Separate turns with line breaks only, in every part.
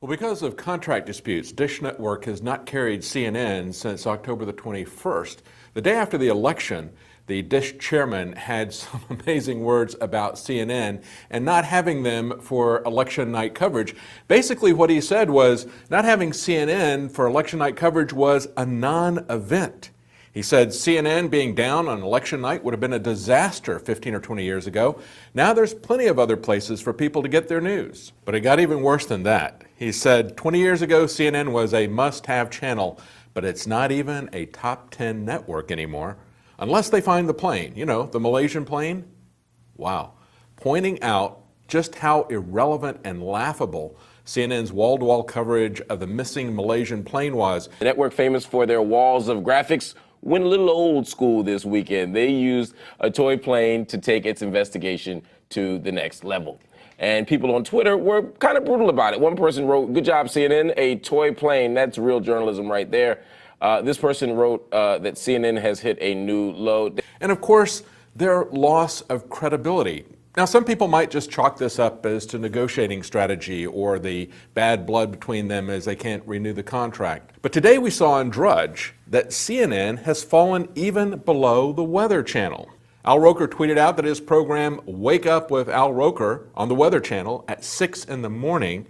Well, because of contract disputes, Dish Network has not carried CNN since October the 21st. The day after the election, the Dish chairman had some amazing words about CNN and not having them for election night coverage. Basically, what he said was not having CNN for election night coverage was a non-event. He said CNN being down on election night would have been a disaster 15 or 20 years ago. Now there's plenty of other places for people to get their news. But it got even worse than that. He said 20 years ago CNN was a must-have channel, but it's not even a top 10 network anymore. Unless they find the plane, you know, the Malaysian plane. Wow. Pointing out just how irrelevant and laughable CNN's wall-to-wall coverage of the missing Malaysian plane was.
The network, famous for their walls of graphics, went a little old school this weekend. They used a toy plane to take its investigation to the next level. And people on Twitter were kind of brutal about it. One person wrote, "Good job, CNN, a toy plane." That's real journalism right there. This person wrote that CNN has hit a new low.
And of course, their loss of credibility. Now, some people might just chalk this up as to negotiating strategy or the bad blood between them as they can't renew the contract. But today we saw on Drudge that CNN has fallen even below the Weather Channel. Al Roker tweeted out that his program Wake Up with Al Roker on the Weather Channel at 6 in the morning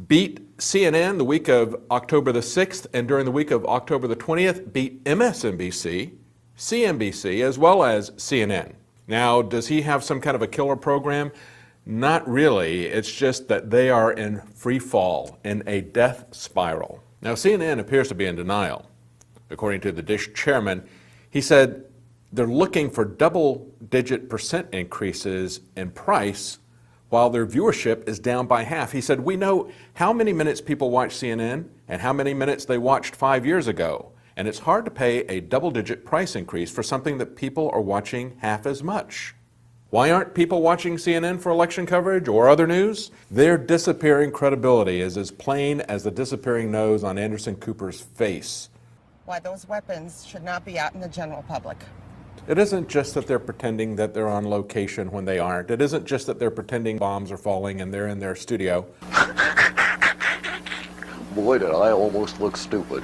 beat CNN the week of October the 6th, and during the week of October the 20th beat MSNBC, CNBC, as well as CNN. Now, does he have some kind of a killer program? Not really. It's just that they are in free fall, in a death spiral. Now, CNN appears to be in denial. According to the Dish chairman, he said they're looking for double-digit % increases in price while their viewership is down by half. He said, "We know how many minutes people watch CNN and how many minutes they watched 5 years ago. And it's hard to pay a double-digit price increase for something that people are watching half as much." Why aren't people watching CNN for election coverage or other news? Their disappearing credibility is as plain as the disappearing nose on Anderson Cooper's face.
Why those weapons should not be out in the general public.
It isn't just that they're pretending that they're on location when they aren't. It isn't just that they're pretending bombs are falling and they're in their studio.
Boy, did I almost look stupid.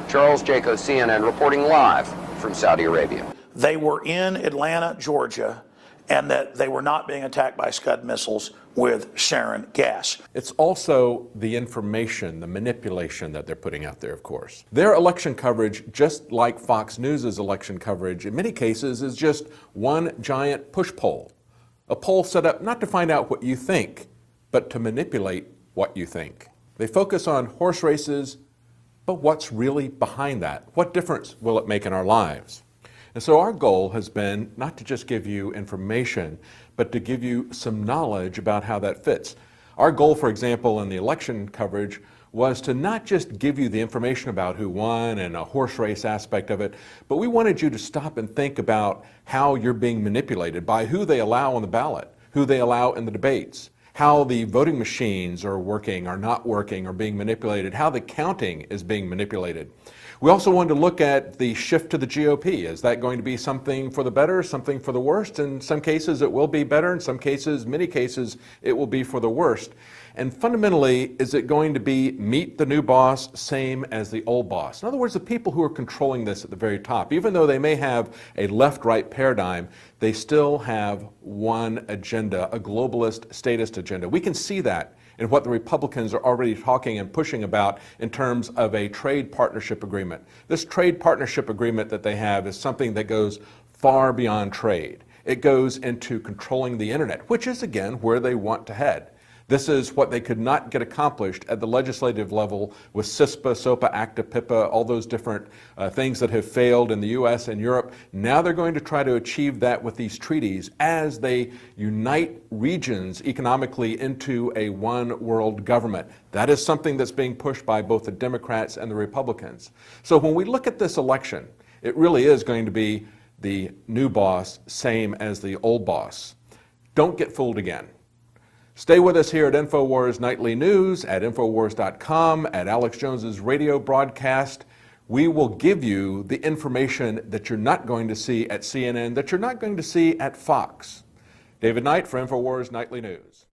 Charles Jaco, CNN, reporting live from Saudi Arabia.
They were in Atlanta, Georgia, and that they were not being attacked by Scud missiles with sarin gas.
It's also the information, the manipulation that they're putting out there, of course. Their election coverage, just like Fox News' election coverage, in many cases is just one giant push poll. A poll set up not to find out what you think, but to manipulate what you think. They focus on horse races, but what's really behind that? What difference will it make in our lives? And so our goal has been not to just give you information, but to give you some knowledge about how that fits. Our goal, for example, in the election coverage was to not just give you the information about who won and a horse race aspect of it, but we wanted you to stop and think about how you're being manipulated by who they allow on the ballot, who they allow in the debates, how the voting machines are working, are not working, or being manipulated, how the counting is being manipulated. We also wanted to look at the shift to the GOP. Is that going to be something for the better, something for the worst? In some cases it will be better, in some cases, many cases, it will be for the worst. And fundamentally, is it going to be meet the new boss, same as the old boss? In other words, the people who are controlling this at the very top, even though they may have a left-right paradigm, they still have one agenda, a globalist statist agenda. We can see that in what the Republicans are already talking and pushing about in terms of a trade partnership agreement. This trade partnership agreement that they have is something that goes far beyond trade. It goes into controlling the internet, which is, again, where they want to head. This is what they could not get accomplished at the legislative level with CISPA, SOPA, ACTA, PIPA, all those different things that have failed in the US and Europe. Now they're going to try to achieve that with these treaties as they unite regions economically into a one world government. That is something that's being pushed by both the Democrats and the Republicans. So when we look at this election, it really is going to be the new boss, same as the old boss. Don't get fooled again. Stay with us here at InfoWars Nightly News, at Infowars.com, at Alex Jones's radio broadcast. We will give you the information that you're not going to see at CNN, that you're not going to see at Fox. David Knight for InfoWars Nightly News.